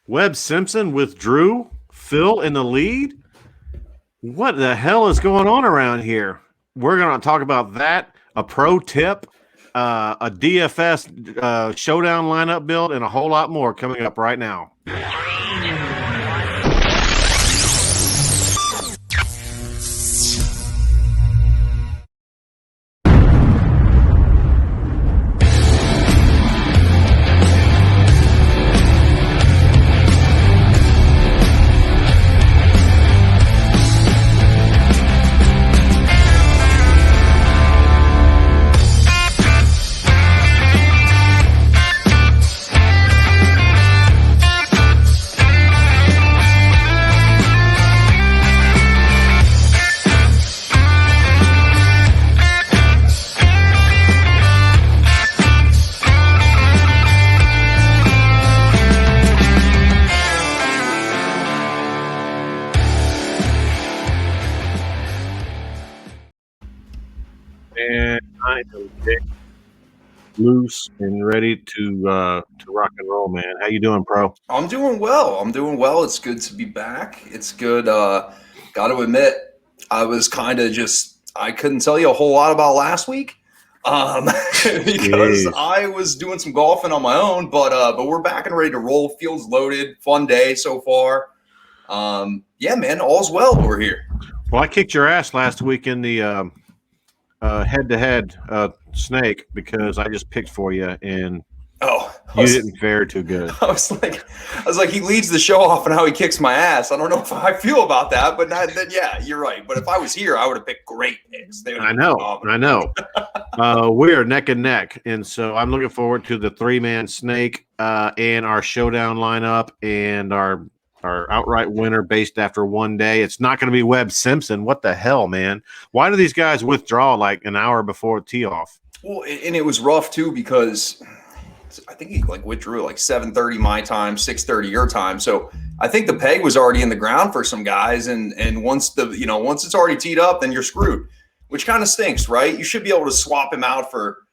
Webb Simpson withdrew. Phil in the lead. What the hell is going on around here? We're going to talk about that, a pro tip, a DFS showdown lineup build, and a whole lot more coming up right now. And I am Dick, loose and ready to rock and roll, man. How you doing, pro? I'm doing well. It's good to be back. It's good. Got to admit, I was kind of I couldn't tell you a whole lot about last week because I was doing some golfing on my own. But we're back and ready to roll. Fields loaded. Fun day so far. Yeah, man, all's well over here. Well, I kicked your ass last week in the head-to-head snake because I just picked for you and you didn't fare too good. I was like, he leads the show off and how he kicks my ass. I don't know how I feel about that, but then yeah, you're right. But if I was here, I would have picked great picks. I know. We're neck and neck, and so I'm looking forward to the three-man snake and our showdown lineup and our outright winner based after one day. It's not going to be Webb Simpson. What the hell, man? Why do these guys withdraw like an hour before tee off? Well, and it was rough too because I think he withdrew at 7:30 my time, 6:30 your time. So I think the peg was already in the ground for some guys, and once it's already teed up, then you're screwed, which kind of stinks, right? You should be able to swap him out for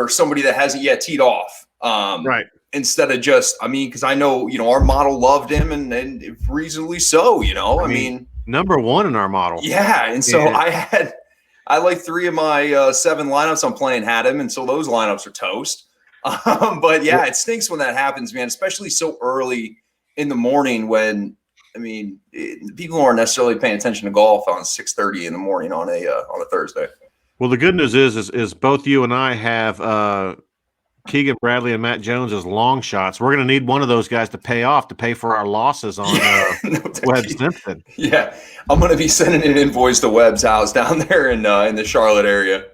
somebody that hasn't yet teed off, right? Instead of because I know our model loved him and reasonably so. I mean, number one in our model, yeah. And so I like 3 of my 7 lineups I'm playing had him, and so those lineups are toast. But yeah, it stinks when that happens, man, especially so early in the morning when, people aren't necessarily paying attention to golf on 6:30 in the morning on a Thursday. Well, the good news is both you and I have Keegan Bradley and Matt Jones as long shots. We're going to need one of those guys to pay for our losses on Webb Simpson. Yeah, I'm going to be sending an invoice to Webb's house down there in the Charlotte area.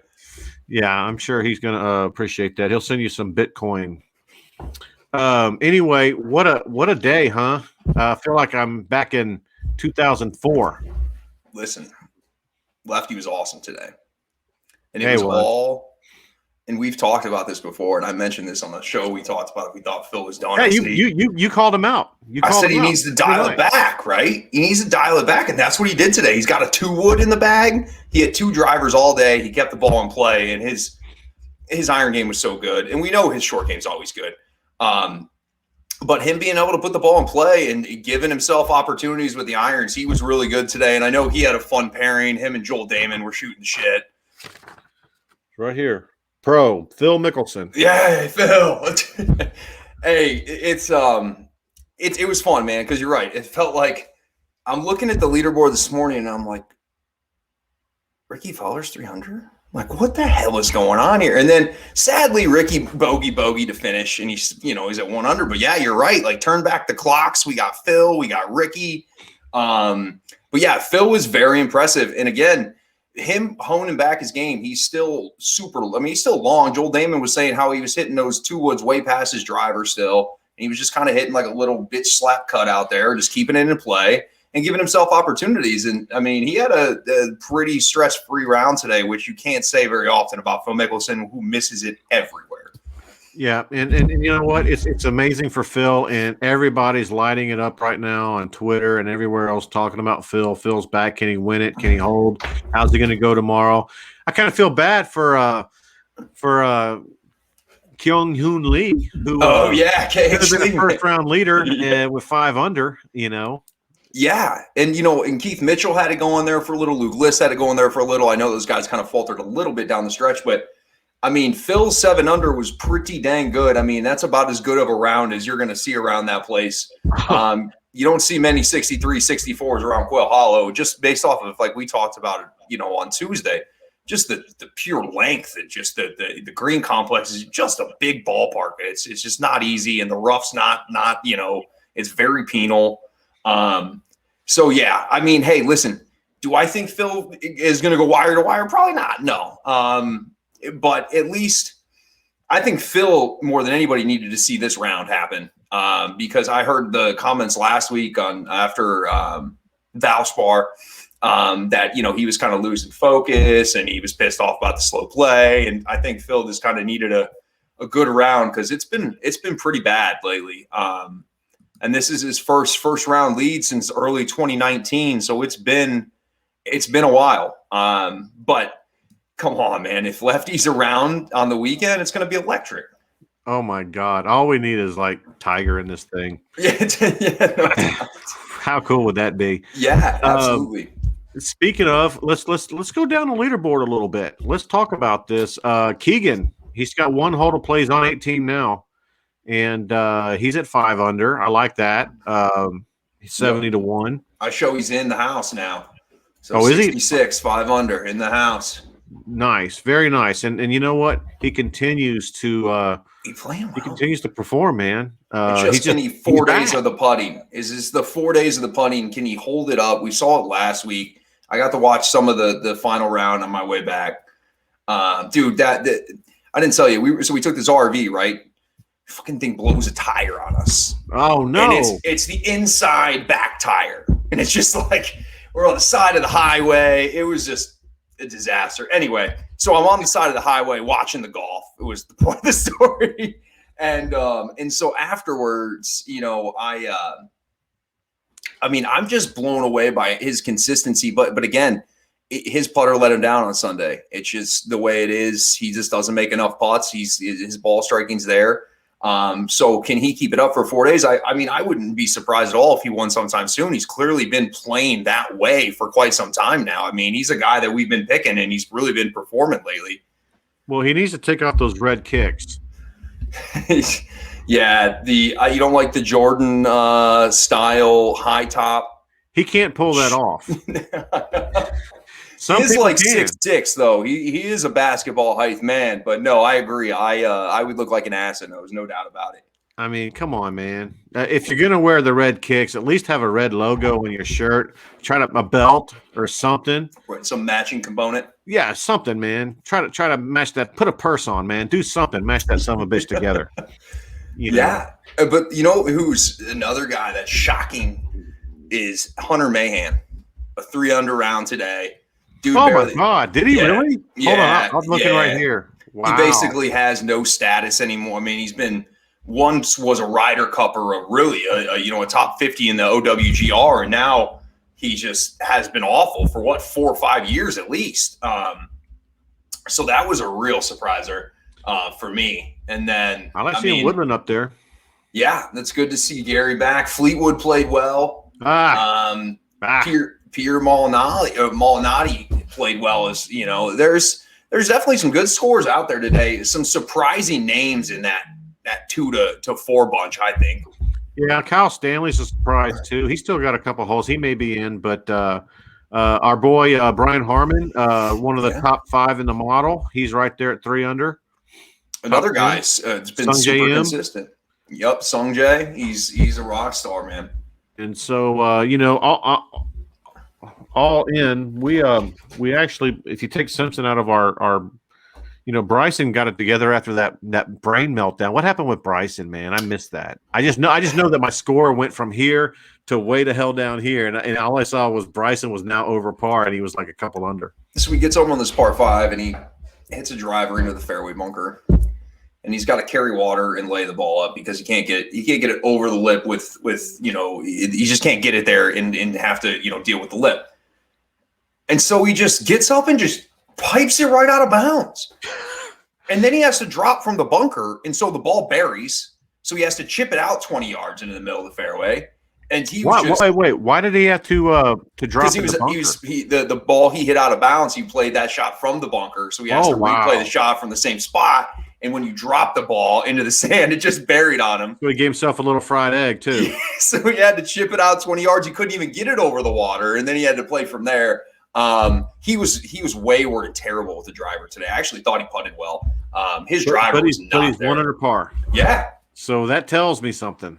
Yeah, I'm sure he's going to appreciate that. He'll send you some Bitcoin. Anyway, what a day, huh? I feel like I'm back in 2004. Listen, Lefty was awesome today. And it was all, and we've talked about this before, and I mentioned this on the show. We talked about it. We thought Phil was done. Yeah, you called him out. I said he needs to dial it back, right? He needs to dial it back, and that's what he did today. He's got a 2-wood in the bag. He had 2 drivers all day. He kept the ball in play, and his iron game was so good. And we know his short game's always good. But him being able to put the ball in play and giving himself opportunities with the irons, he was really good today. And I know he had a fun pairing. Him and Joel Damon were shooting shit. Right here. Pro Phil Mickelson. Yeah, Phil. Hey, it was fun, man, because you're right. It felt like I'm looking at the leaderboard this morning and I'm like, Ricky Fowler's 300? I'm like, what the hell is going on here? And then sadly, Ricky bogey to finish, and he's at 100. But yeah, you're right. Like, turn back the clocks. We got Phil, we got Ricky. But yeah, Phil was very impressive. And again, him honing back his game, he's still he's still long. Joel Damon was saying how he was hitting those 2-woods way past his driver still. And he was just kind of hitting like a little bitch slap cut out there, just keeping it in play and giving himself opportunities. And he had a pretty stress-free round today, which you can't say very often about Phil Mickelson, who misses it everywhere. Yeah, and you know what? It's amazing for Phil, and everybody's lighting it up right now on Twitter and everywhere else talking about Phil. Phil's back. Can he win it? Can he hold? How's he going to go tomorrow? I kind of feel bad for Kyung Hoon Lee, who could have been a first-round leader with 5 under, Yeah, and and Keith Mitchell had to go in there for a little. Luke List had to go in there for a little. I know those guys kind of faltered a little bit down the stretch, but I mean, Phil's 7 under was pretty dang good. I mean, that's about as good of a round as you're going to see around that place. You don't see many 63, 64s around Quail Hollow, just based off of, like we talked about, on Tuesday, just the pure length, and just the green complex is just a big ballpark. It's just not easy, and the rough's not it's very penal. So yeah, I mean, hey, listen, do I think Phil is going to go wire to wire? Probably not. No. But at least I think Phil, more than anybody, needed to see this round happen, because I heard the comments last week after Valspar that he was kind of losing focus and he was pissed off about the slow play, and I think Phil just kind of needed a good round, because it's been pretty bad lately. And this is his first round lead since early 2019, so it's been a while. But come on, man. If Lefty's around on the weekend, it's going to be electric. Oh, my God. All we need is, like, Tiger in this thing. How cool would that be? Yeah, absolutely. Speaking of, let's go down the leaderboard a little bit. Let's talk about this. Keegan, he's got 1 hole to play. He's on 18 now, and he's at 5 under. I like that. He's 70 to 1. I show he's in the house now. So is he? 66, 5 under in the house. Nice, very nice, and you know what? He continues to he continues to perform, man. Can he 4 days of the putting? Is this the 4 days of the putting? Can he hold it up? We saw it last week. I got to watch some of the final round on my way back. Dude, that I didn't tell you. We took this RV, right? Fucking thing blows a tire on us. Oh no! And it's the inside back tire, and it's just like we're on the side of the highway. It was just a disaster. Anyway, so I'm on the side of the highway watching the golf. It was the point of the story. And so afterwards, I mean, I'm just blown away by his consistency. But again, his putter let him down on Sunday. It's just the way it is. He just doesn't make enough putts. His ball striking's there. So can he keep it up for 4 days? I mean, I wouldn't be surprised at all if he won sometime soon. He's clearly been playing that way for quite some time now. I mean, he's a guy that we've been picking, and he's really been performing lately. Well, he needs to take off those red kicks. Yeah, you don't like the Jordan style high top? He can't pull that off. He is like 6'6", though. He is a basketball height man. But no, I agree. I would look like an ass in those, no doubt about it. I mean, come on, man. If you're gonna wear the red kicks, at least have a red logo on your shirt. Try a belt or something. Right, some matching component. Yeah, something, man. Try to match that. Put a purse on, man. Do something. Match that son of a bitch together. Yeah, but who's another guy that's shocking is Hunter Mayhem. A 3 under round today. Dude, oh my God! Did he really? Yeah, Hold on, I'm looking right here. Wow. He basically has no status anymore. I mean, he's been once was a Ryder Cupper, a top 50 in the OWGR, and now he just has been awful for 4 or 5 years at least. So that was a real surpriser for me. And then I like seeing Woodland up there. Yeah, that's good to see Gary back. Fleetwood played well. Pierre Molinari played well. As there's definitely some good scores out there today. Some surprising names in that 2 to 4 bunch, I think. Yeah, Kyle Stanley's a surprise too. He's still got a couple holes. He may be in, but our boy Brian Harmon, one of the top 5 in the model, he's right there at 3 under. Another guy's been super consistent. Yep, Sung Jae. He's a rock star, man. And so all in, we actually, if you take Simpson out of our Bryson got it together after that brain meltdown. What happened with Bryson, man? I missed that. I just know that my score went from here to way to hell down here, and all I saw was Bryson was now over par, and he was like a couple under. So he gets over on this par 5, and he hits a driver into the fairway bunker, and he's got to carry water and lay the ball up because he can't get it over the lip with he just can't get it there and have to deal with the lip. And so he just gets up and just pipes it right out of bounds. And then he has to drop from the bunker, and so the ball buries. So he has to chip it out 20 yards into the middle of the fairway. And he was wait. Why did he have to drop? Because the ball he hit out of bounds. He played that shot from the bunker, so he has to replay the shot from the same spot. And when you drop the ball into the sand, it just buried on him. So he gave himself a little fried egg too. So he had to chip it out 20 yards. He couldn't even get it over the water, and then he had to play from there. He was wayward and terrible with the driver today. I actually thought he putted well. His driver was not he's there. 1 under par. Yeah. So that tells me something.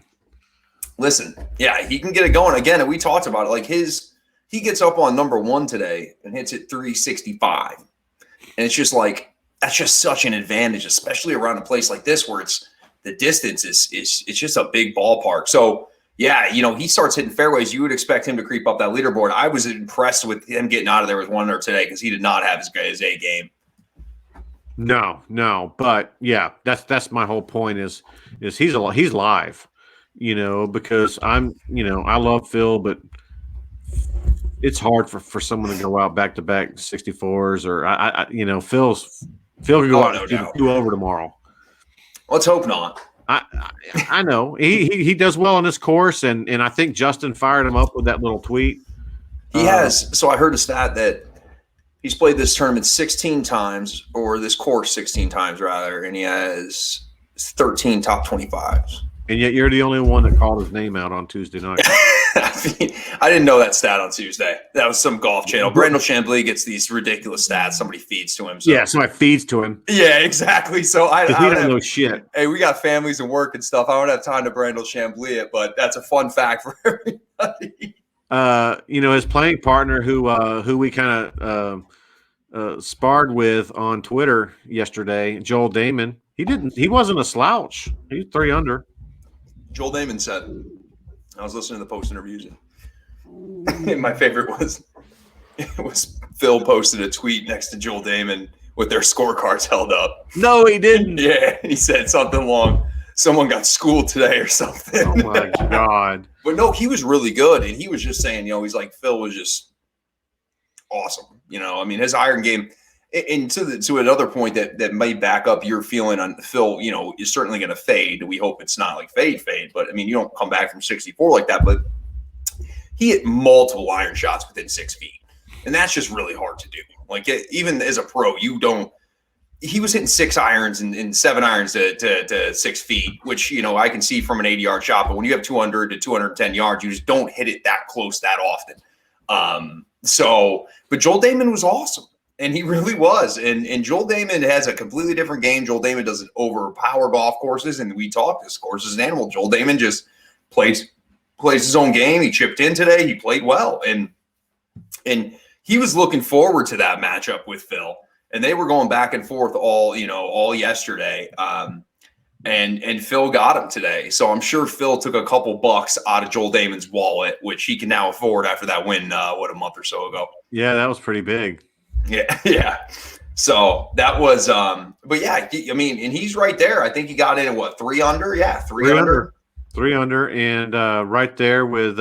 Listen, yeah, he can get it going again, and we talked about it. Like he gets up on number 1 today and hits it 365, and it's just like that's just such an advantage, especially around a place like this where it's the distance is it's just a big ballpark. So yeah, he starts hitting fairways. You would expect him to creep up that leaderboard. I was impressed with him getting out of there with 1 under today because he did not have his A game. No, but yeah, that's my whole point is he's live. Because I love Phil, but it's hard for someone to go out back-to-back 64s or Phil could go out and do 2 over tomorrow. Let's hope not. I know he does well on this course, and I think Justin fired him up with that little tweet. He has. So I heard a stat that he's played this tournament 16 times, or this course 16 times rather, and he has 13 top 25s. And yet you're the only one that called his name out on Tuesday night. I didn't know that stat on Tuesday. That was some golf channel. Brandel Chambly gets these ridiculous stats. Somebody feeds to him. So. Yeah, somebody feeds to him. Yeah, exactly. So I don't know shit. Hey, we got families and work and stuff. I don't have time to Brandel Chambly it, but that's a fun fact for everybody. His playing partner who we kind of sparred with on Twitter yesterday, Joel Damon. He wasn't a slouch. He was 3 under. Joel Damon said, I was listening to the post interviews, and my favorite was Phil posted a tweet next to Joel Damon with their scorecards held up. No, he didn't. Yeah, he said something along, someone got schooled today or something. Oh my God. But no, he was really good, and he was just saying, he's like, Phil was just awesome. His iron game. And to another point that may back up your feeling on Phil, is certainly going to fade. We hope it's not like fade. But, you don't come back from 64 like that. But he hit multiple iron shots within 6 feet. And that's just really hard to do. Like, even as a pro, he was hitting 6 irons and 7 irons to 6 feet, which, I can see from an 80-yard shot. But when you have 200 to 210 yards, you just don't hit it that close that often. But Joel Damon was awesome. And he really was. And Joel Damon has a completely different game. Joel Damon doesn't overpower golf courses. And we talked, this course is an animal. Joel Damon just plays his own game. He chipped in today. He played well. And he was looking forward to that matchup with Phil. And they were going back and forth all yesterday. And Phil got him today. So I'm sure Phil took a couple bucks out of Joel Damon's wallet, which he can now afford after that win, a month or so ago. Yeah, that was pretty big. Yeah. So that was, but yeah, and he's right there. I think he got in at 3 under? Yeah, 3 under. 3 under, and right there with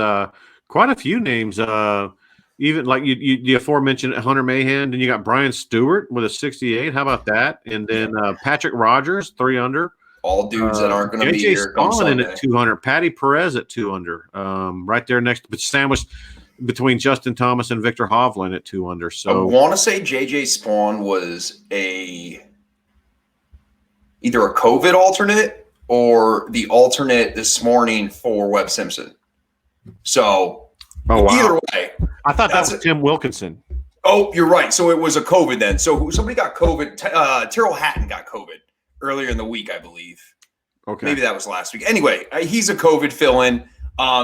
quite a few names. Even like you aforementioned Hunter Mayhem, and you got Brian Stewart with a 68. How about that? And then Patrick Rogers, 3 under. All dudes that aren't going to be here. Stalin at 200. Patty Perez at 2 under. Right there next, but sandwiched between Justin Thomas and Victor Hovland at 2 under. So I want to say JJ Spawn was either a COVID alternate or the alternate this morning for Webb Simpson. So either way. I thought that was Tim Wilkinson. Oh, you're right. So it was a COVID then. So somebody got COVID. Terrell Hatton got COVID earlier in the week, I believe. Okay. Maybe that was last week. Anyway, he's a COVID fill-in.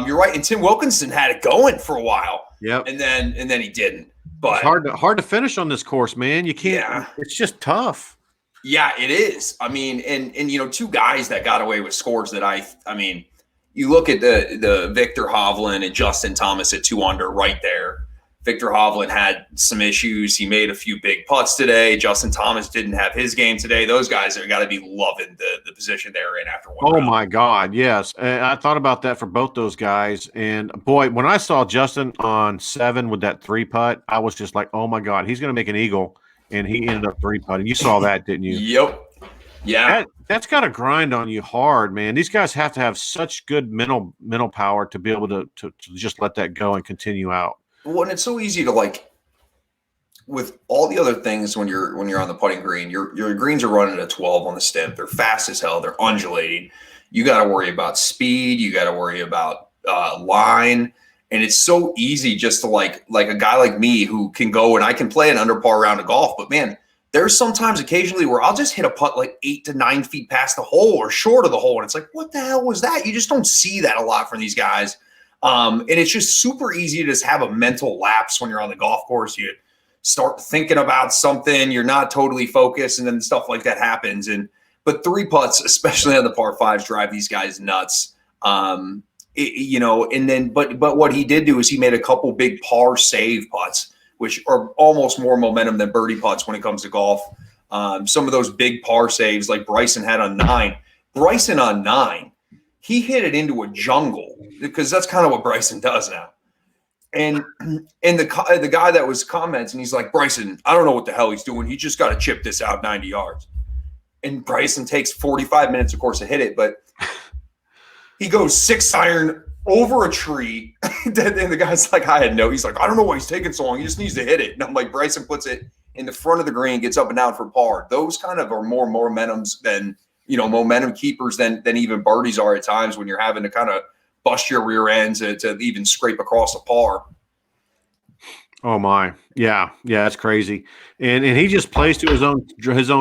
You're right, and Tim Wilkinson had it going for a while. Yep. And then he didn't. But it's hard to finish on this course, man. You can't. Yeah. It's just tough. Yeah, it is. And 2 guys that got away with scores that you look at the Victor Hovland and Justin Thomas at 2 under right there. Victor Hovland had some issues. He made a few big putts today. Justin Thomas didn't have his game today. Those guys are got to be loving the position they're in after one round. My God, yes. I thought about that for both those guys. And, boy, when I saw Justin on 7 with that 3-putt, I was just like, oh, my God, he's going to make an eagle. And he ended up 3-putting. You saw that, didn't you? Yep. Yeah. That's got to grind on you hard, man. These guys have to have such good mental power to be able to just let that go and continue out. Well, and it's so easy to like with all the other things when you're on the putting green, your greens are running at 12 on the stem. They're fast as hell. They're undulating. You got to worry about speed. You got to worry about line. And it's so easy just to like a guy like me who can go and I can play an under par round of golf. But man, there's sometimes occasionally where I'll just hit a putt like 8 to 9 feet past the hole or short of the hole. And it's like, what the hell was that? You just don't see that a lot from these guys. And it's just super easy to just have a mental lapse when you're on the golf course. You start thinking about something, you're not totally focused, and then stuff like that happens. But 3 putts, especially on the par 5s, drive these guys nuts. And then but what he did do is he made a couple big par save putts, which are almost more momentum than birdie putts when it comes to golf. Some of those big par saves like Bryson had on 9. Bryson on 9, he hit it into a jungle because that's kind of what Bryson does now. And the guy that was commenting, he's like, Bryson, I don't know what the hell he's doing. He just got to chip this out 90 yards. And Bryson takes 45 minutes, of course, to hit it, but he goes 6-iron over a tree. And the guy's like, he's like, I don't know why he's taking so long. He just needs to hit it. And I'm like, Bryson puts it in the front of the green, gets up and down for par. Those kind of are more momentums than, momentum keepers than even birdies are at times when you're having to kind of bust your rear ends to even scrape across a par. Oh my, yeah, that's crazy. And he just plays to his own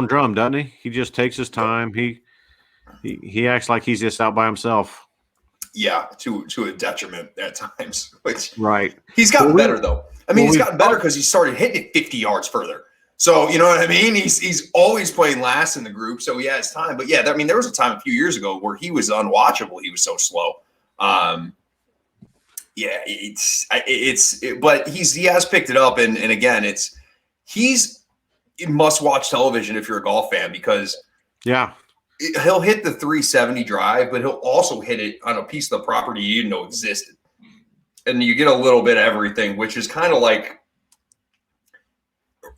drum, doesn't he? He just takes his time. He acts like he's just out by himself. Yeah, to a detriment at times. Which right. He's gotten better though. I mean, he's gotten better because he started hitting it 50 yards further. So you know what I mean? He's always playing last in the group, so he has time. But yeah, I mean, there was a time a few years ago where he was unwatchable. He was so slow. But he has picked it up, and again, he's must watch television if you're a golf fan because he'll hit the 370 drive, but he'll also hit it on a piece of the property you didn't know existed, and you get a little bit of everything, which is kind of like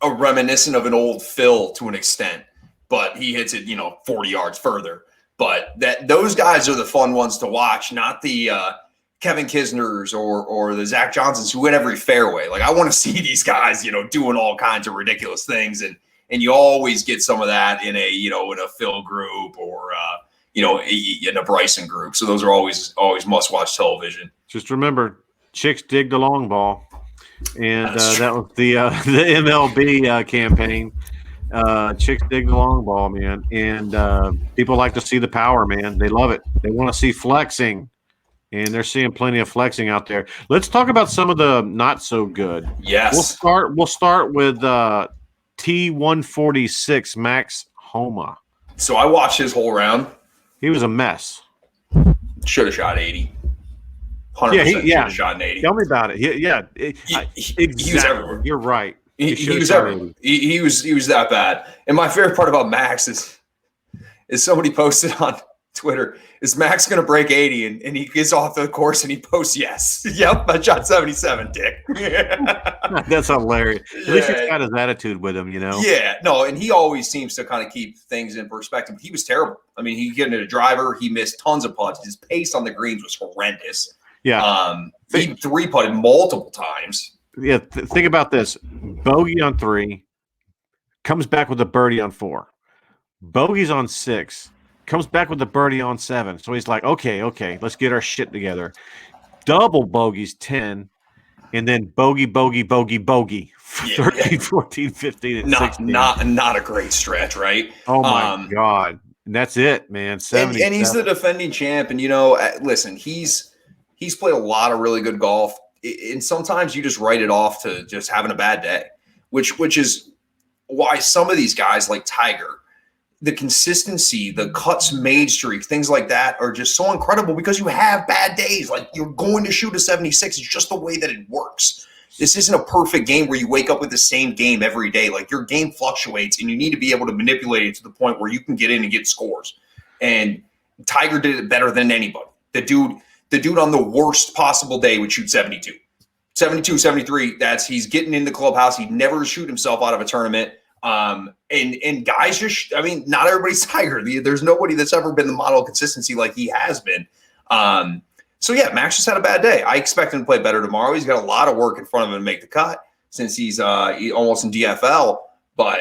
a reminiscent of an old Phil to an extent, but he hits it 40 yards further. But those guys are the fun ones to watch, not the Kevin Kisners or the Zach Johnsons who hit every fairway. Like I want to see these guys, doing all kinds of ridiculous things, and you always get some of that in a Phil group or in a Bryson group. So those are always must watch television. Just remember, chicks dig the long ball, and that was the MLB campaign. Chicks dig the long ball, man, and people like to see the power, man. They love it. They want to see flexing, and they're seeing plenty of flexing out there. Let's talk about some of the not so good. Yes, we'll start with T146 Max Homa. So I watched his whole round. He was a mess. Should have shot 80. 100% should have shot an 80. Tell me about it. Exactly. He was everywhere. You're right. He was everywhere. He was that bad. And my favorite part about Max is somebody posted on Twitter, is Max going to break 80? And he gets off the course and he posts, yes. Yep, I shot 77, dick. That's hilarious. At least he's got his attitude with him, Yeah, no, and he always seems to kind of keep things in perspective. He was terrible. I mean, he getting a driver. He missed tons of putts. His pace on the greens was horrendous. Yeah. He 3-putted multiple times. Yeah, think about this. Bogey on 3, comes back with a birdie on 4. Bogey's on 6, comes back with a birdie on 7. So he's like, okay, let's get our shit together. Double bogeys 10, and then bogey. 13, 14, 15, and 16. Not a great stretch, right? Oh, my God. And that's it, man. And he's the defending champ. And, listen, he's played a lot of really good golf. And sometimes you just write it off to just having a bad day, which is why some of these guys like Tiger, the consistency, the cuts made streak, things like that are just so incredible because you have bad days. Like you're going to shoot a 76. It's just the way that it works. This isn't a perfect game where you wake up with the same game every day. Like your game fluctuates and you need to be able to manipulate it to the point where you can get in and get scores. And Tiger did it better than anybody. The dude on the worst possible day would shoot 72. 72, 73, he's getting in the clubhouse. He'd never shoot himself out of a tournament. And guys just, I mean, not everybody's Tiger. There's nobody that's ever been the model of consistency like he has been. So yeah, Max just had a bad day. I expect him to play better tomorrow. He's got a lot of work in front of him to make the cut since he's almost in DFL. But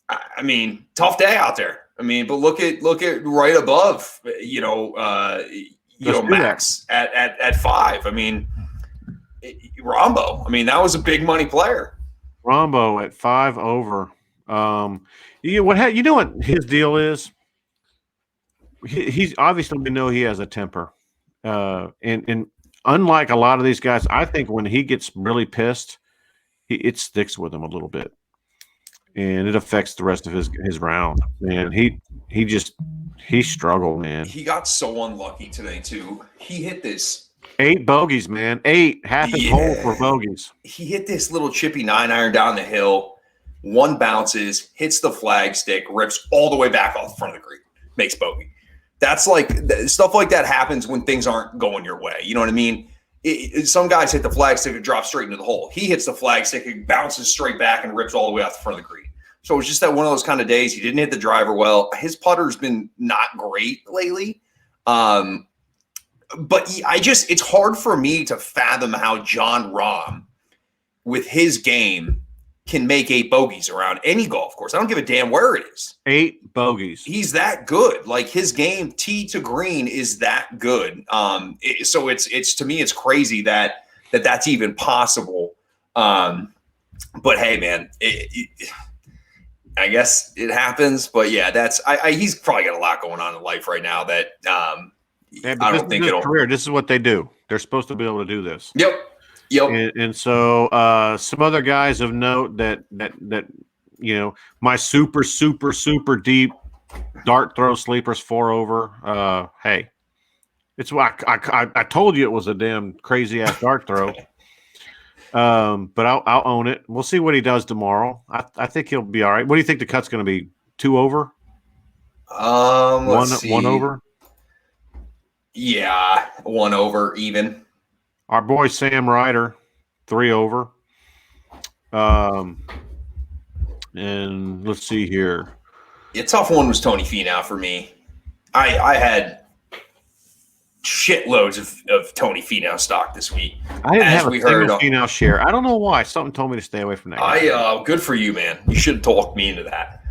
I mean, tough day out there. I mean, but look at right above, Max at 5. I mean, Rombo. I mean, that was a big money player. Rombo at 5 over. You know what his deal is? He's obviously, we know he has a temper. And unlike a lot of these guys, I think when he gets really pissed, it sticks with him a little bit, and it affects the rest of his round. Man, he struggled, man. He got so unlucky today too. He hit this 8 bogeys, man. 8 half his hole for bogeys. He hit this little chippy 9-iron down the hill. One bounces, hits the flag stick, rips all the way back off the front of the green, makes bogey. That's like stuff like that happens when things aren't going your way. You know what I mean? Some guys hit the flag stick and drop straight into the hole. He hits the flag stick and bounces straight back and rips all the way off the front of the green. So it was just that one of those kind of days. He didn't hit the driver well. His putter's been not great lately. But it's hard for me to fathom how John Rahm, with his game, can make 8 bogeys around any golf course. I don't give a damn where it is. 8 bogeys. He's that good. Like his game, tee to green, is that good. So it's to me, it's crazy that's even possible. But hey, man, I guess it happens. But yeah, he's probably got a lot going on in life right now that I don't think it'll. Career. This is what they do. They're supposed to be able to do this. Yep. And so some other guys of note that my super deep dart throw sleepers 4 over. Hey, it's what I told you it was a damn crazy ass dart throw. But I'll own it. We'll see what he does tomorrow. I think he'll be all right. What do you think the cut's going to be? 2 over? Let's see. 1 over? Yeah, 1 over even. Our boy Sam Ryder, 3 over. And let's see here. A tough one was Tony Finau for me. I had shitloads of Tony Finau stock this week. I didn't have a single Finau share. I don't know why. Something told me to stay away from that. Good for you, man. You should have talked me into that.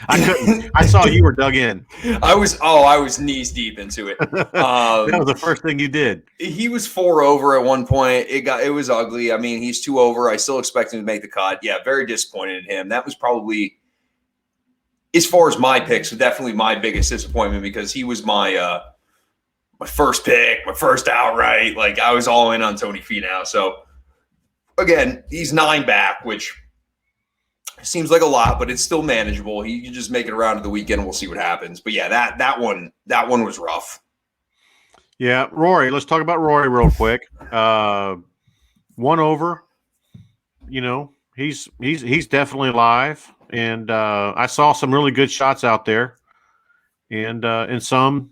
I couldn't. I saw you were dug in. I was knees deep into it. That was the first thing you did. He was 4 over at one point. It was ugly. I mean, he's 2 over. I still expect him to make the cut. Yeah, very disappointed in him. That was probably, as far as my picks, definitely my biggest disappointment because he was my first pick, my first outright. Like I was all in on Tony Finau. So again, he's 9 back, which seems like a lot, but it's still manageable. He can just make it around to the weekend. We'll see what happens. But yeah, that one was rough. Yeah, Rory. Let's talk about Rory real quick. 1 over. He's definitely live, and I saw some really good shots out there, and some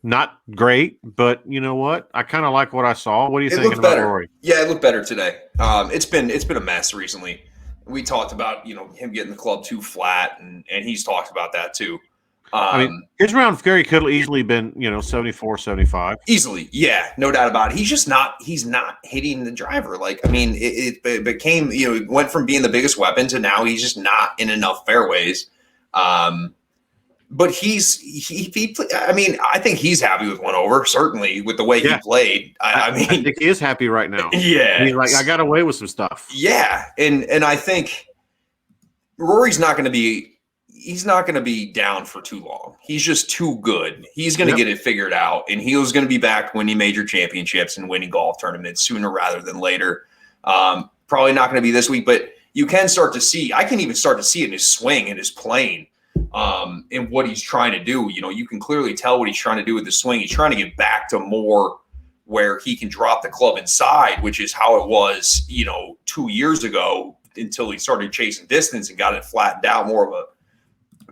not great. But you know what? I kind of like what I saw. What do you think about Rory? Yeah, it looked better today. It's been a mess recently. We talked about, him getting the club too flat, and he's talked about that too. I mean, his round very could have easily been, 74, 75. Easily, yeah, no doubt about it. He's not hitting the driver. Like, I mean, it became, it went from being the biggest weapon to now he's just not in enough fairways. But I mean, I think he's happy with 1 over, certainly with the way he played. I mean, I think he is happy right now. Yeah. He's like, I got away with some stuff. Yeah. And I think Rory's not going to be down for too long. He's just too good. He's going to get it figured out, and he was going to be back winning major championships and winning golf tournaments sooner rather than later. Probably not going to be this week, but I can even start to see it in his swing and his playing. And what he's trying to do, you can clearly tell what he's trying to do with the swing. He's trying to get back to more where he can drop the club inside, which is how it was, 2 years ago until he started chasing distance and got it flattened out more of a,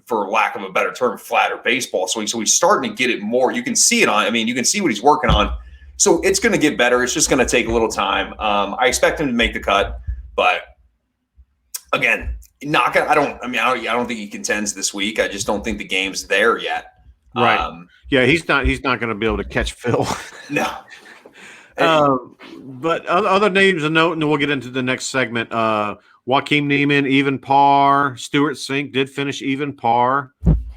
for lack of a better term, flatter baseball. So he's starting to get it more. You can see it you can see what he's working on. So it's going to get better. It's just going to take a little time. I expect him to make the cut, but again, not gonna. I don't think he contends this week. I just don't think the game's there yet. Right. Yeah, he's not going to be able to catch Phil. No. But other names to note, and then we'll get into the next segment. Joaquin Niemann, even par. Stuart Sink did finish even par.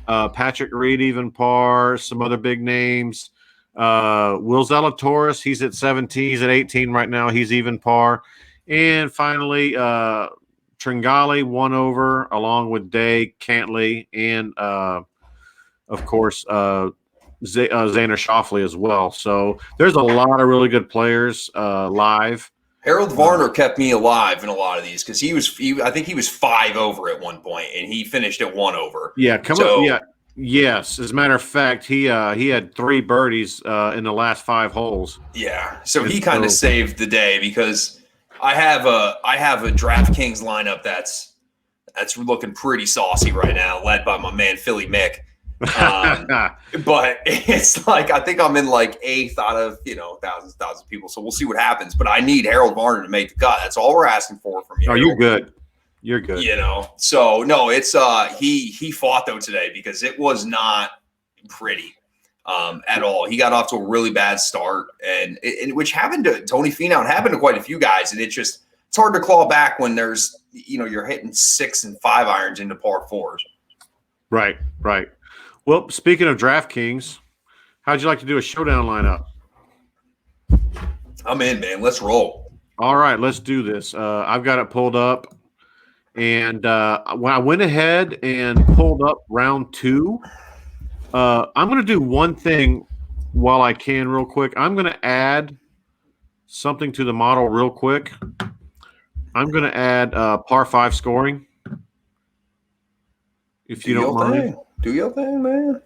Patrick Reed, even par. Some other big names. Will Zalatoris, he's at 17. He's at 18 right now. He's even par. And finally, Tringali, 1 over, along with Day, Cantley, and, of course, Xander Schauffele as well. So there's a lot of really good players live. Harold Varner kept me alive in a lot of these because I think he was 5 over at one point and he finished at 1 over. Yeah, yes. As a matter of fact, he had 3 birdies in the last 5 holes. Yeah, so he kind of saved the day because I have a DraftKings lineup that's looking pretty saucy right now, led by my man Philly Mick. But it's like I think I'm in like 8th out of thousands of people, so we'll see what happens. But I need Harold Varner to make the cut. That's all we're asking for from you. Oh, you're good. You're good. So no, it's he fought though today because it was not pretty at all. He got off to a really bad start, and which happened to Tony Finau and happened to quite a few guys, and it's hard to claw back when there's you're hitting 6 and 5 irons into par 4s. Right. Well, speaking of DraftKings, how'd you like to do a showdown lineup? I'm in, man. Let's roll. All right, let's do this. I've got it pulled up, and when I went ahead and pulled up round 2, I'm going to do one thing while I can real quick. I'm going to add something to the model real quick. I'm going to add par 5 scoring, if you don't mind. Do your thing, man.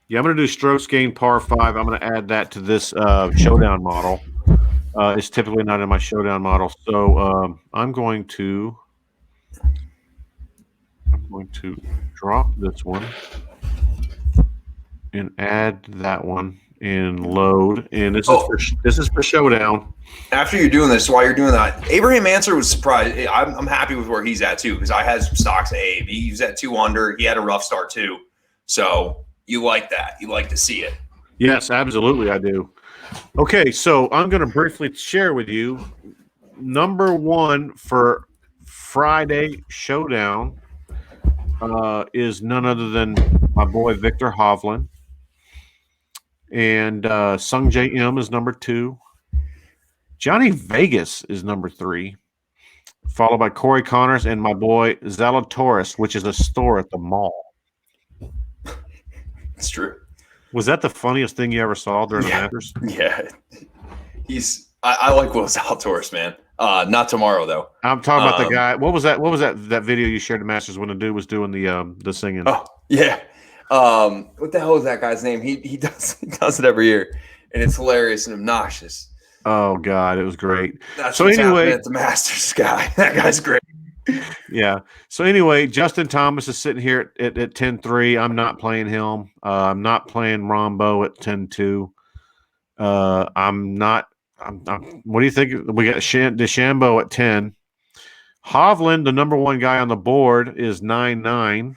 Yeah, I'm going to do strokes gained par 5. I'm going to add that to this showdown model. It's typically not in my showdown model. So I'm going to drop this one and add that one and load. And this is for showdown. After you're doing this, while you're doing that, Abraham Answer was surprised. I'm happy with where he's at too because I had some stocks at Abe. He's at 2 under. He had a rough start too. So you like that. You like to see it. Yes, absolutely I do. Okay, so I'm going to briefly share with you number 1 for Friday showdown is none other than my boy Victor Hovland. And Sung J M is number 2. Johnny Vegas is number 3, followed by Corey Connors and my boy Zalatoris, which is a store at the mall. It's true. Was that the funniest thing you ever saw during the Masters? Yeah. I like Will Zalatoris, man. Not tomorrow though. I'm talking about the guy. What was that video you shared the Masters when the dude was doing the singing? Oh, yeah. What the hell is that guy's name? He does it every year, and it's hilarious and obnoxious. Oh God, it was great. That's so anyway, at the Masters guy. That guy's great. Yeah. So anyway, Justin Thomas is sitting here at 10-3. I'm not playing him. I'm not playing Rombo at 10-2. What do you think? We got DeChambeau at 10. Hovland, the number 1 guy on the board, is 9-9.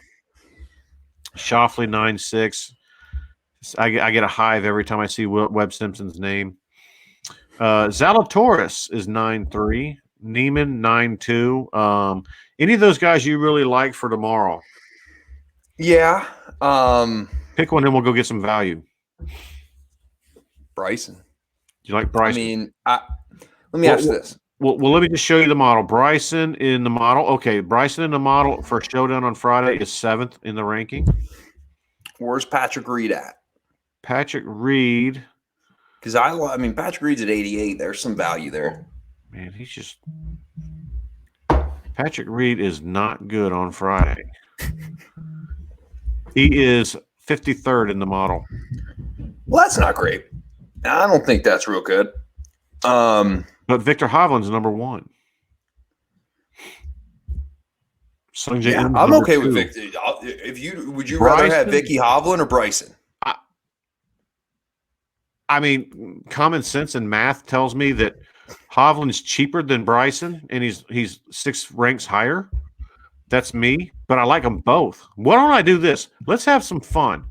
Schauffele 9-6. I get a hive every time I see Webb Simpson's name. Zalatoris is 9-3. Neiman 9-2. Any of those guys you really like for tomorrow? Yeah. Pick one and we'll go get some value. Bryson. You like Bryson? I mean, let me ask this. Well, let me just show you the model. Bryson in the model. Okay, Bryson in the model for showdown on Friday is 7th in the ranking. Where's Patrick Reed at? Patrick Reed. Because Patrick Reed's at 88. There's some value there. Man, Patrick Reed is not good on Friday. He is 53rd in the model. Well, that's not great. I don't think that's real good. But Victor Hovland's number 1. I'm okay with Victor. Would you rather have Vicky Hovland or Bryson? I mean, common sense and math tells me that Hovland's cheaper than Bryson, and he's 6 ranks higher. That's me, but I like them both. Why don't I do this? Let's have some fun.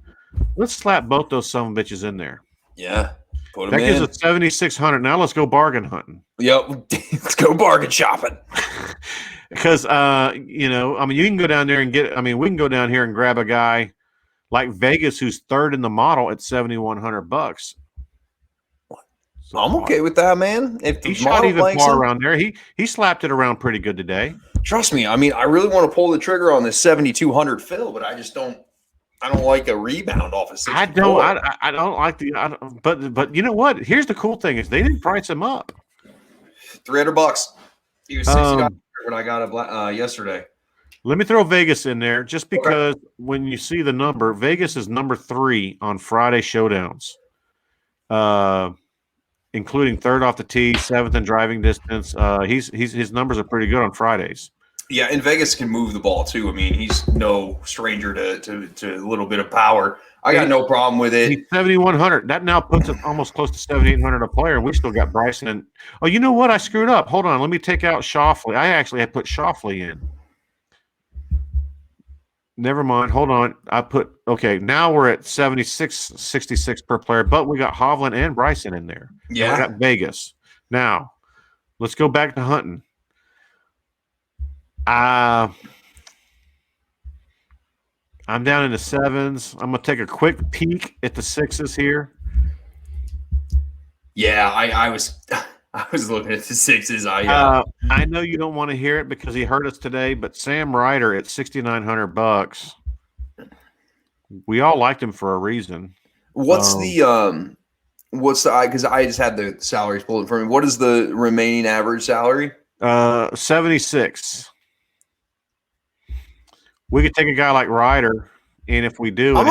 Let's slap both those son of bitches in there. Yeah, put them that in. gives us 7,600. Now let's go bargain hunting. Yep, let's go bargain shopping. Because you can go down there and we can go down here and grab a guy like Vegas who's third in the model at $7,100. So I'm okay with that, man. If he shot even far around there, he slapped it around pretty good today. Trust me. I mean, I really want to pull the trigger on this 7,200 fill, but I just don't. I don't like a rebound off of 64. I don't like but you know what? Here's the cool thing is they didn't price him up. $300. He was $60 when I got it yesterday. Let me throw Vegas in there just because when you see the number, Vegas is number 3 on Friday showdowns. Including third off the tee, 7th in driving distance. His numbers are pretty good on Fridays. Yeah, and Vegas can move the ball too. I mean, he's no stranger to a little bit of power. I got no problem with it. He's 7,100. That now puts it almost close to 7,800 a player, and we still got Bryson. And you know what? I screwed up. Hold on. Let me take out Shoffley. I actually had put Shoffley in. Never mind. Hold on. Now we're at 66 per player, but we got Hovland and Bryson in there. Yeah. We got Vegas. Now, let's go back to hunting. I'm down in the 7s. I'm going to take a quick peek at the 6s here. Yeah, I was looking at the 6s. I know you don't want to hear it because he hurt us today, but Sam Ryder at $6,900. We all liked him for a reason. What's the because I just had the salaries pulled in front of me. What is the remaining average salary? 76. We could take a guy like Ryder, and if we do, I'm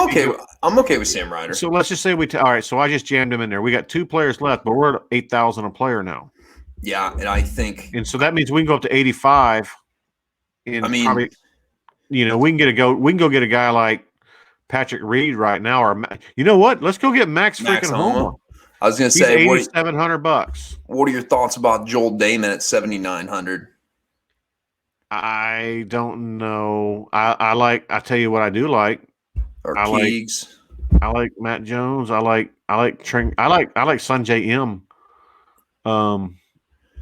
okay with Sam Ryder. So let's just say all right. So I just jammed him in there. We got 2 players left, but we're at 8,000 a player now. Yeah, and I think, and so that means we can go up to 85. And probably, we can go get a guy like Patrick Reed right now, or you know what? Let's go get Max freaking Homa. I was going to say $8,700. What are your thoughts about Joel Damon at 7,900? I don't know. I tell you what I do like. Or Keegs. I like Matt Jones. I like Sanjay M.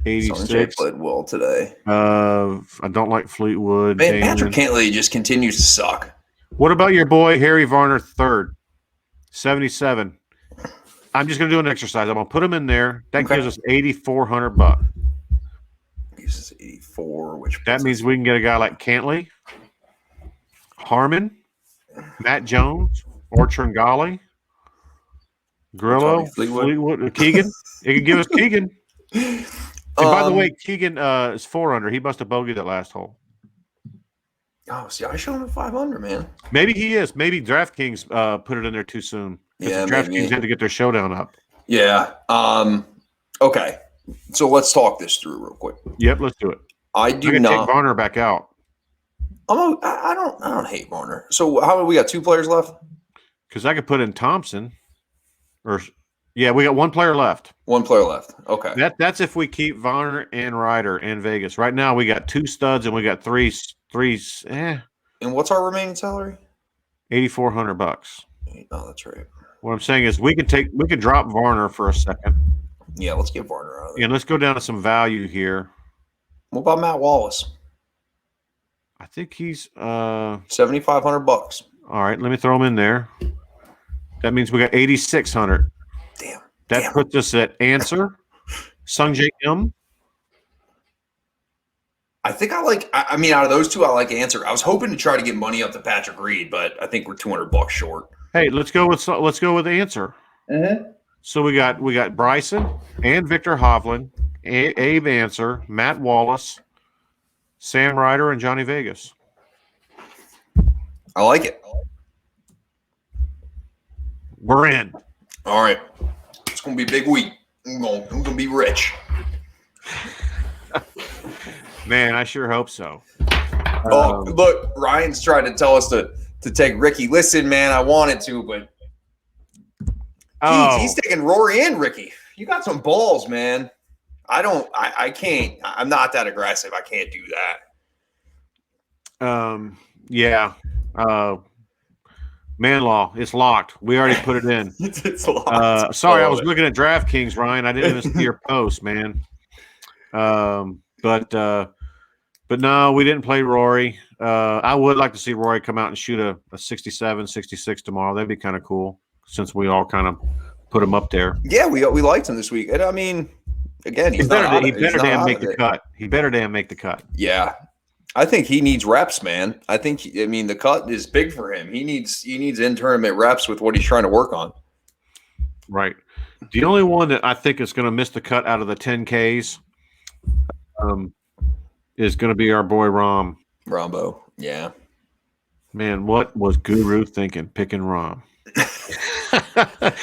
86. Sanjay played well today. I don't like Fleetwood. Man, Patrick Cantley just continues to suck. What about your boy Harry Varner third? 77. I'm just gonna do an exercise. I'm gonna put him in there. That gives us $8,400. Gives us 84, that means we can get a guy like Cantley, Harmon, Matt Jones, or Tringali, Grillo, Fleetwood, Keegan. It could give us Keegan. And by the way, Keegan is 4 under. He must have bogeyed that last hole. Oh, see, I showed him at 500, man. Maybe he is. Maybe DraftKings put it in there too soon. Yeah, DraftKings had to get their showdown up. Yeah. Okay. So let's talk this through real quick. Yep, let's do it. I do not take Varner back out. I don't hate Varner. So how many we got? 2 players left? Because I could put in Thompson, we got 1 player left. 1 player left. Okay. That's if we keep Varner and Ryder and Vegas. Right now we got 2 studs and we got 3. And what's our remaining salary? $8,400. Oh, that's right. What I'm saying is we can drop Varner for a second. Yeah, let's get Varner out of there. And let's go down to some value here. What about Matt Wallace? I think he's $7,500. All right, let me throw him in there. That means we got 8,600. Damn. That puts us at Answer, Sungjae M. I think out of those 2, I like Answer. I was hoping to try to get money up to Patrick Reed, but I think we're $200 short. Hey, let's go with Answer. Mm-hmm. So we got Bryson and Victor Hovland, Abe Answer, Matt Wallace, Sam Ryder, and Johnny Vegas. I like it. We're in. All right. It's going to be a big week. I'm going to be rich. Man, I sure hope so. Look, Ryan's trying to tell us to take Ricky. Listen, man, I wanted to, but he's taking Rory and Ricky. You got some balls, man. I can't. I'm not that aggressive. I can't do that. Yeah. Man law, it's locked. We already put it in. It's locked. Sorry, I was looking at DraftKings, Ryan. I didn't even see your post, man. But no, we didn't play Rory. I would like to see Rory come out and shoot a 67, 66 tomorrow. That'd be kind of cool since we all kind of put him up there. Yeah, we liked him this week. And I mean, again, he better damn make the cut. He better damn make the cut. Yeah. I think he needs reps, man. I mean, the cut is big for him. He needs in-tournament reps with what he's trying to work on. Right. The only one that I think is going to miss the cut out of the 10Ks is going to be our boy Rombo. Yeah. Man, what was Guru thinking picking Rom?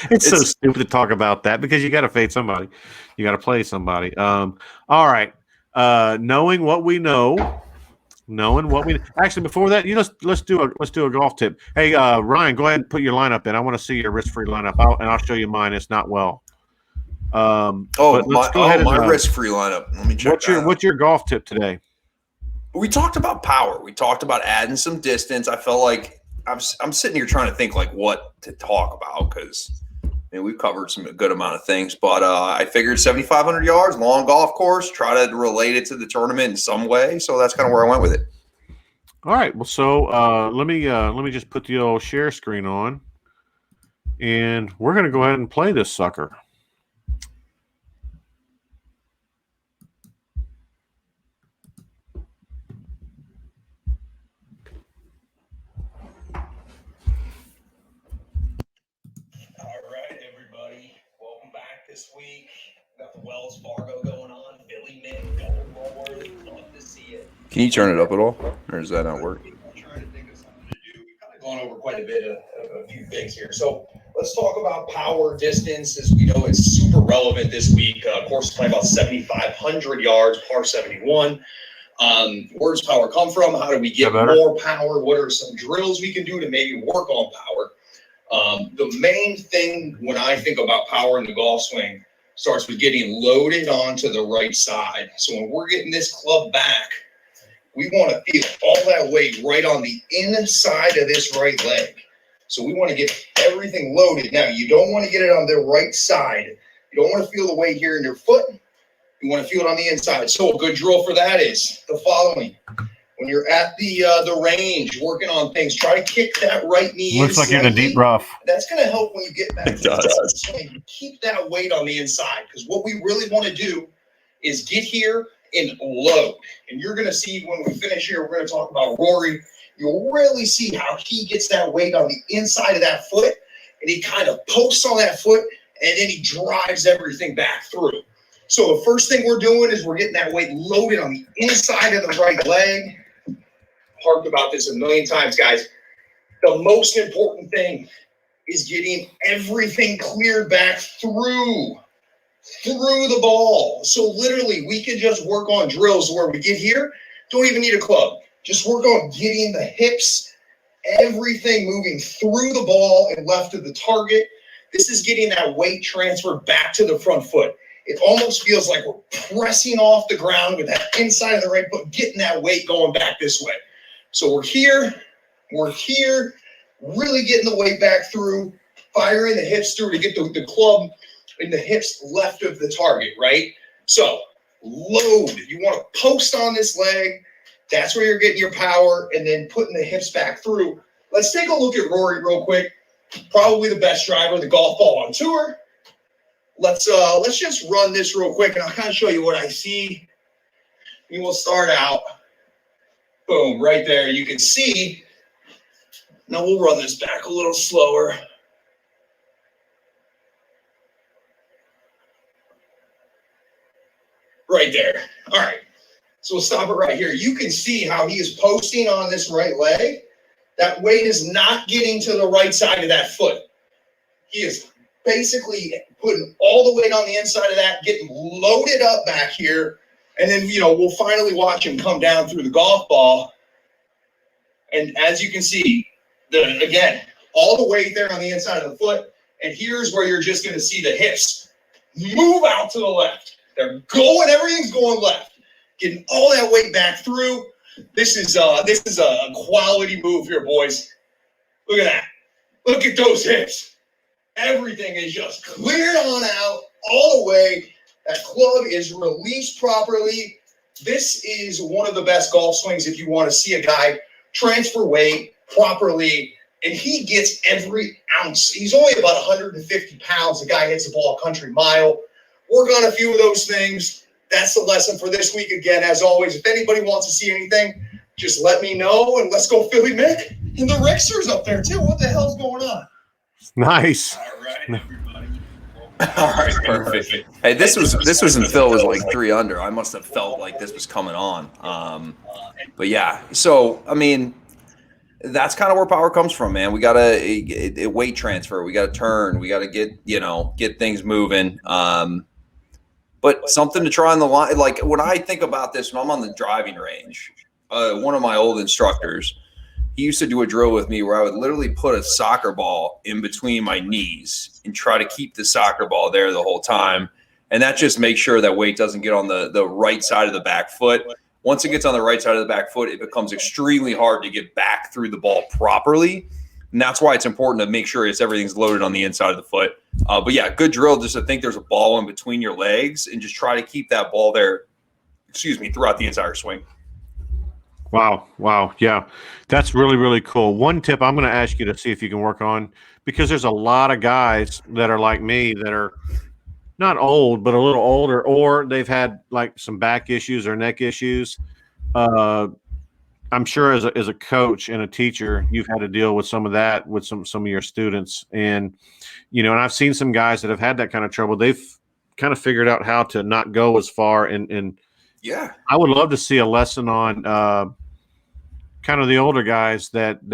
It's so stupid to talk about that because you got to fade somebody. You got to play somebody. All right. Knowing what we know. Actually, before that, let's do a golf tip. Hey, Ryan, go ahead and put your lineup in. I want to see your risk-free lineup out, and I'll show you mine. It's not well. My risk-free lineup. Let me check. What's your golf tip today? We talked about power. We talked about adding some distance. I felt like I'm sitting here trying to think like what to talk about because we've covered a good amount of things. But I figured 7,500 yards, long golf course. Try to relate it to the tournament in some way. So that's kind of where I went with it. All right. Well, so let me just put the old share screen on, and we're going to go ahead and play this sucker. This week, got the Wells Fargo going on, Billy Mick, going forward. Love to see it. Can you turn it up at all, or does that not work? I'm trying to think of something to do. We've kind of gone over quite a bit of a few things here. So let's talk about power distance. As we know, it's super relevant this week. Course is playing about 7,500 yards, par 71. Where does power come from? How do we get more power? What are some drills we can do to maybe work on power? The main thing when I think about power in the golf swing starts with getting loaded onto the right side. So when we're getting this club back, we want to feel all that weight right on the inside of this right leg. So we want to get everything loaded. Now, you don't want to get it on the right side. You don't want to feel the weight here in your foot. You want to feel it on the inside. So a good drill for that is the following. When you're at the range working on things, try to kick that right knee. Looks like you're in a deep rough. That's going to help when you get back. It does. Keep that weight on the inside because what we really want to do is get here and load. And you're going to see when we finish here, we're going to talk about Rory. You'll really see how he gets that weight on the inside of that foot, and he kind of posts on that foot, and then he drives everything back through. So the first thing we're doing is we're getting that weight loaded on the inside of the right leg. Talked about this a million times, guys. The most important thing is getting everything cleared back through the ball. So literally, we can just work on drills where we get here, don't even need a club. Just work on getting the hips, everything moving through the ball and left of the target. This is getting that weight transferred back to the front foot. It almost feels like we're pressing off the ground with that inside of the right foot, getting that weight going back this way. So we're here, really getting the weight back through, firing the hips through to get the club and the hips left of the target, right? So load. You want to post on this leg. That's where you're getting your power and then putting the hips back through. Let's take a look at Rory real quick. Probably the best driver of the golf ball on tour. Let's just run this real quick and I'll kind of show you what I see. We will start out. Boom, right there. You can see. Now we'll run this back a little slower. Right there. All right. So we'll stop it right here. You can see how he is posting on this right leg. That weight is not getting to the right side of that foot. He is basically putting all the weight on the inside of that, getting loaded up back here. And then, we'll finally watch him come down through the golf ball. And as you can see, again, all the weight there on the inside of the foot. And here's where you're just going to see the hips move out to the left. They're going, everything's going left. Getting all that weight back through. This is a quality move here, boys. Look at that. Look at those hips. Everything is just cleared on out all the way. That club is released properly. This is one of the best golf swings if you want to see a guy transfer weight properly, and he gets every ounce. He's only about 150 pounds. The guy hits the ball a country mile. Work on a few of those things. That's the lesson for this week. Again, as always, if anybody wants to see anything, just let me know, and let's go Philly Mick. And the Rickster's up there, too. What the hell's going on? Nice. All right, everybody. All right, perfect. Hey, this was in Phil was like 3 under. I must have felt like this was coming on. But yeah, so I mean, that's kind of where power comes from, man. We got a weight transfer. We got to turn. We got to get things moving. But something to try on the line. Like when I think about this, when I'm on the driving range, one of my old instructors, he used to do a drill with me where I would literally put a soccer ball in between my knees and try to keep the soccer ball there the whole time. And that just makes sure that weight doesn't get on the right side of the back foot. Once it gets on the right side of the back foot, it becomes extremely hard to get back through the ball properly. And that's why it's important to make sure everything's loaded on the inside of the foot. But yeah, good drill just to think there's a ball in between your legs and just try to keep that ball there, throughout the entire swing. Wow. Yeah, that's really, really cool. One tip I'm going to ask you to see if you can work on, because there's a lot of guys that are like me that are not old, but a little older, or they've had like some back issues or neck issues. I'm sure as a coach and a teacher, you've had to deal with some of that with some of your students. And, and I've seen some guys that have had that kind of trouble. They've kind of figured out how to not go as far. And yeah, I would love to see a lesson on kind of the older guys that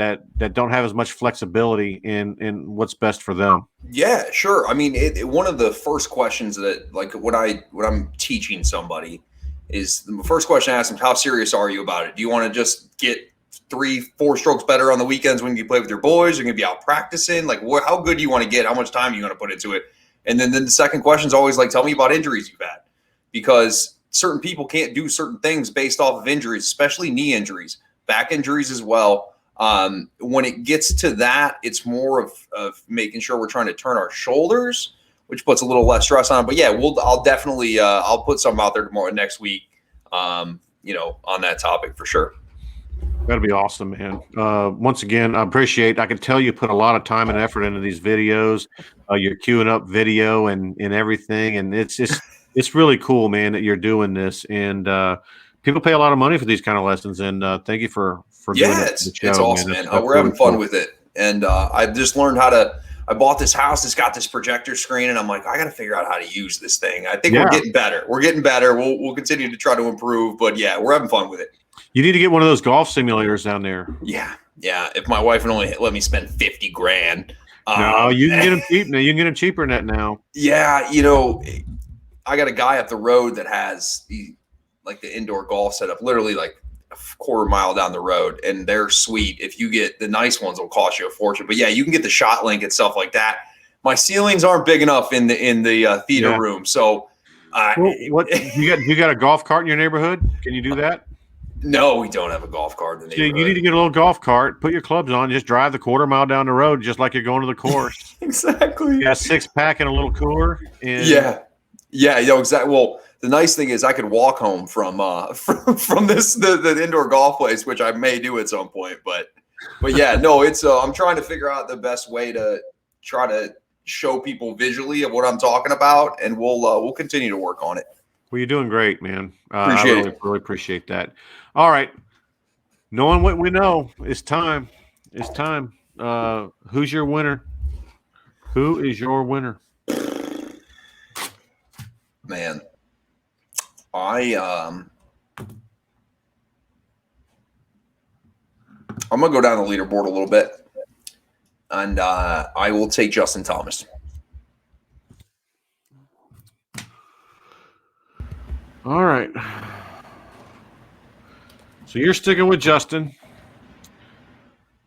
don't have as much flexibility in what's best for them. Yeah, sure. I mean, one of the first questions that, like, when I'm teaching somebody, is the first question I ask them: how serious are you about it? Do you want to just get 3-4 strokes better on the weekends when you play with your boys? You're going to be out practicing. Like, how good do you want to get? How much time are you going to put into it? And then the second question is always like, tell me about injuries you've had, because certain people can't do certain things based off of injuries, especially knee injuries, back injuries as well. When it gets to that, it's more of making sure we're trying to turn our shoulders, which puts a little less stress on it. But yeah, I'll definitely I'll put something out there next week, on that topic for sure. That'll be awesome, man. Once again, I can tell you put a lot of time and effort into these videos. You're queuing up video and everything, and it's really cool, man, that you're doing this. And people pay a lot of money for these kind of lessons, and thank you for doing it. It's awesome, man. We're having fun with it, and I just learned how to. I bought this house. It's got this projector screen, and I'm like, I got to figure out how to use this thing. I think we're getting better. We'll continue to try to improve, but yeah, we're having fun with it. You need to get one of those golf simulators down there. Yeah. If my wife would only let me spend $50,000. No, you can get them cheap now. You can get them cheaper than that now. Yeah, I got a guy up the road that has the indoor golf setup, literally like a quarter mile down the road, and they're sweet. If you get the nice ones, will cost you a fortune. But yeah, you can get the shot link and stuff like that. My ceilings aren't big enough in the theater room, so. What you got a golf cart in your neighborhood? Can you do that? No, we don't have a golf cart in the neighborhood. You need to get a little golf cart, put your clubs on, just drive the quarter mile down the road, just like you're going to the course. Exactly. You got a 6-pack and a little cooler. And exactly. Well, the nice thing is I could walk home from the indoor golf place, which I may do at some point. But yeah, no, it's I'm trying to figure out the best way to try to show people visually of what I'm talking about, and we'll continue to work on it. Well, you're doing great, man. I really appreciate that. All right. Knowing what we know, it's time. It's time. Who's your winner? Who is your winner? Man, I'm gonna go down the leaderboard a little bit, and I will take Justin Thomas. All right. So you're sticking with Justin.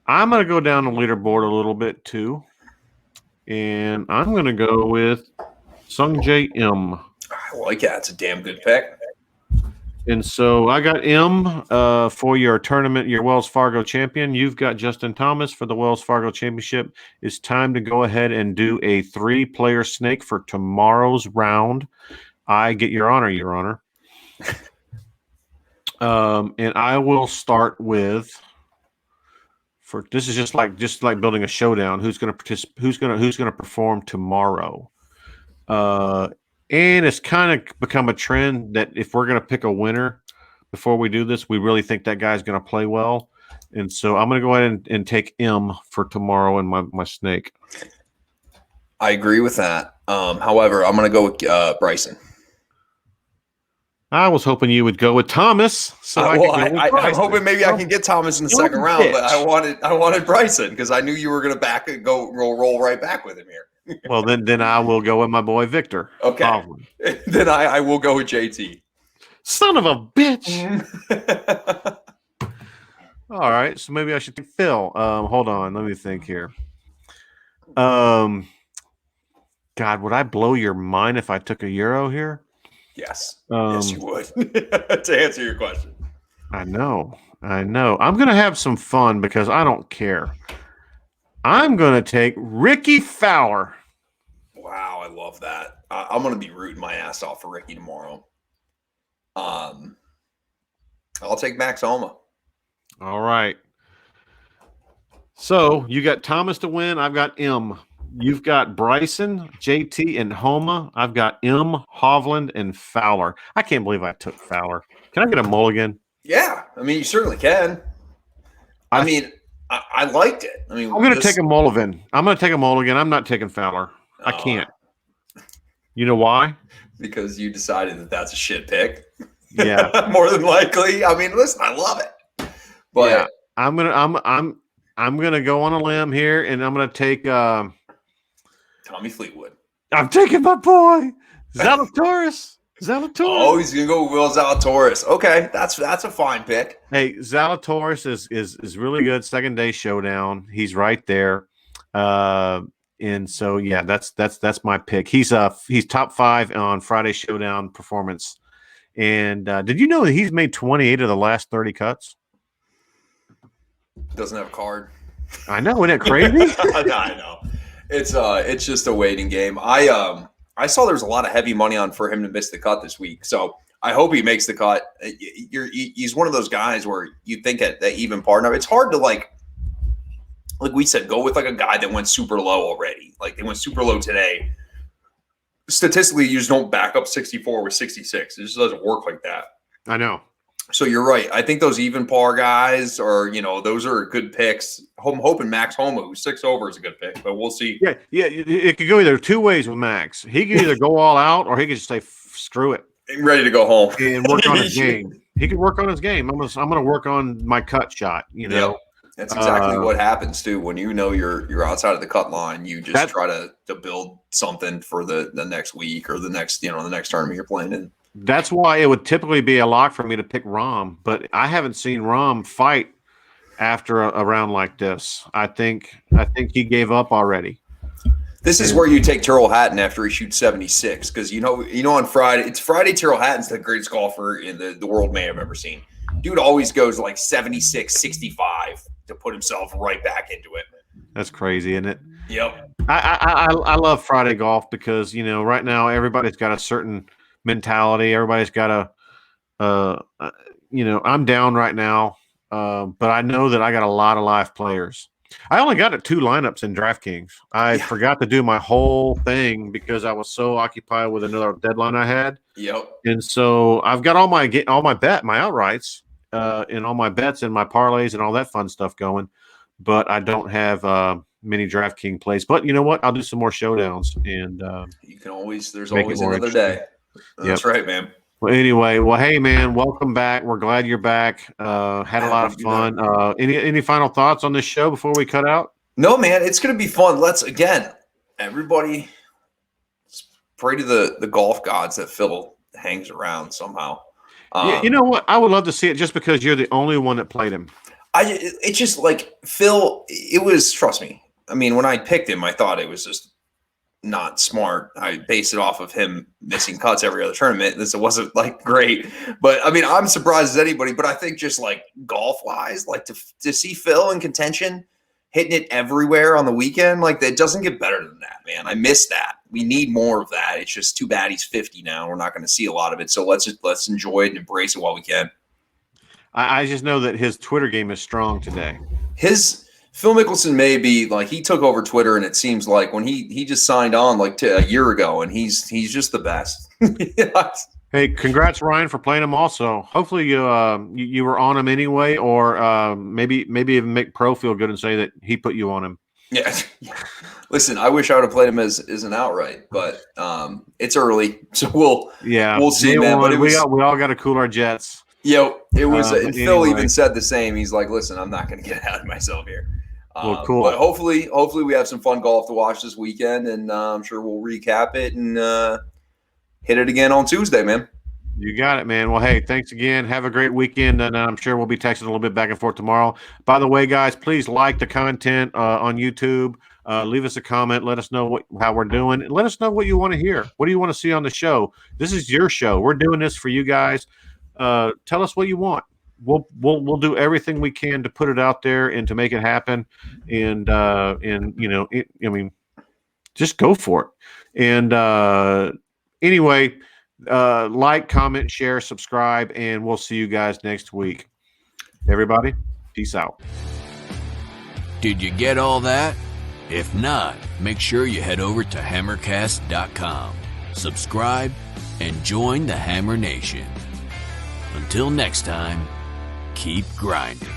I'm going to go down the leaderboard a little bit too. And I'm going to go with Sungjae M. I like that. It's a damn good pick. And so I got M for your tournament, your Wells Fargo champion. You've got Justin Thomas for the Wells Fargo Championship. It's time to go ahead and do a 3-player snake for tomorrow's round. I get your honor, Your Honor. And I will start with. This is just like building a showdown. Who's going to participate? Who's going to perform tomorrow? And it's kind of become a trend that if we're going to pick a winner before we do this, we really think that guy's going to play well. And so I'm going to go ahead and take M for tomorrow in my snake. I agree with that. However, I'm going to go with Bryson. I was hoping you would go with Thomas. So I'm hoping maybe I can get Thomas in the second round, but I wanted Bryson because I knew you were going to roll right back with him here. Well, then I will go with my boy Victor. Okay. Hovland. Then I will go with JT. Son of a bitch. All right, so maybe I should take Phil. Hold on, let me think here. God, would I blow your mind if I took a Euro here? Yes. Yes, you would. To answer your question. I know. I'm going to have some fun because I don't care. I'm going to take Ricky Fowler. Wow, I love that. I'm going to be rooting my ass off for Ricky tomorrow. I'll take Max Homa. All right. So you got Thomas to win. I've got M. You've got Bryson, JT, and Homa. I've got M, Hovland, and Fowler. I can't believe I took Fowler. Can I get a mulligan? Yeah, I mean, you certainly can. I liked it. I mean, I'm going to take a mulligan. I'm not taking Fowler. I can't. You know why? Because you decided that that's a shit pick. Yeah, more than likely. I mean, listen, I love it, but yeah, I'm gonna go on a limb here, and I'm gonna take Tommy Fleetwood. I'm taking my boy Zalatoris. Oh, he's gonna go with Will Zalatoris. Okay, that's a fine pick. Hey, Zalatoris is really good. Second day showdown. He's right there. And so yeah, that's my pick. He's top 5 on Friday Showdown performance. And did you know that he's made 28 of the last 30 cuts? Doesn't have a card. I know, isn't it crazy? I know. It's just a waiting game. I saw there was a lot of heavy money on for him to miss the cut this week, so I hope he makes the cut. He's one of those guys where you think at the even partner, it's hard to like we said, go with like a guy that went super low already. Like they went super low today. Statistically, you just don't back up 64 with 66. It just doesn't work like that. I know. So you're right. I think those even par guys are, those are good picks. I'm hoping Max Homa, who's 6 over, is a good pick, but we'll see. Yeah. It could go either two ways with Max. He could either go all out, or he could just say screw it, I'm ready to go home and work on his game. He could work on his game. I'm gonna work on my cut shot. Yep. That's exactly what happens too. When you're outside of the cut line, you just try to build something for the next week or the next tournament you're playing in. That's why it would typically be a lock for me to pick Rahm, but I haven't seen Rahm fight after a round like this. I think he gave up already. This is where you take Terrell Hatton after he shoots 76, because on Friday, it's Friday. Terrell Hatton's the greatest golfer in the world may have ever seen. Dude always goes like 76, 65 to put himself right back into it. That's crazy, isn't it? Yep. I love Friday golf because right now everybody's got a certain mentality. Everybody's got I'm down right now, but I know that I got a lot of live players. I only got 2 lineups in DraftKings. I forgot to do my whole thing because I was so occupied with another deadline I had. Yep. And so I've got all my outrights, and all my bets and my parlays and all that fun stuff going, but I don't have many DraftKings plays. But you know what? I'll do some more showdowns, and you can always. There's always another day. That's right, man. Well, anyway, hey, man, welcome back. We're glad you're back. Had a lot of fun. Any final thoughts on this show before we cut out? No, man, it's going to be fun. Let's, again, everybody pray to the golf gods that Phil hangs around somehow. You know what? I would love to see it just because you're the only one that played him. It's just like Phil, it was, trust me. I mean, when I picked him, I thought it was just not smart. I base it off of him missing cuts every other tournament. This wasn't like great, but I mean, I'm surprised as anybody. But I think just like golf wise, like to see Phil in contention, hitting it everywhere on the weekend, like that doesn't get better than that, man. I miss that. We need more of that. It's just too bad he's 50 now. We're not going to see a lot of it. So let's enjoy it and embrace it while we can. I just know that his Twitter game is strong today. Phil Mickelson may be like, he took over Twitter, and it seems like when he just signed on like a year ago, and he's just the best. Hey, congrats, Ryan, for playing him. Also, hopefully you were on him anyway, or maybe even make Pro feel good and say that he put you on him. Yeah. Listen, I wish I would have played him as an outright, but it's early, so we'll see, man. But we all got to cool our jets. Yo, it was. And Phil anyway. even said the same. He's like, "Listen, I'm not going to get ahead of myself here." Well, cool. But hopefully we have some fun golf to watch this weekend, and I'm sure we'll recap it and hit it again on Tuesday, man. You got it, man. Well, hey, thanks again. Have a great weekend, and I'm sure we'll be texting a little bit back and forth tomorrow. By the way, guys, please like the content on YouTube. Leave us a comment. Let us know how we're doing. And let us know what you want to hear. What do you want to see on the show? This is your show. We're doing this for you guys. Tell us what you want. We'll do everything we can to put it out there and to make it happen. And just go for it. And anyway, like, comment, share, subscribe, and we'll see you guys next week. Everybody, peace out. Did you get all that? If not, make sure you head over to hammercast.com, subscribe, and join the Hammer Nation. Until next time, keep grinding.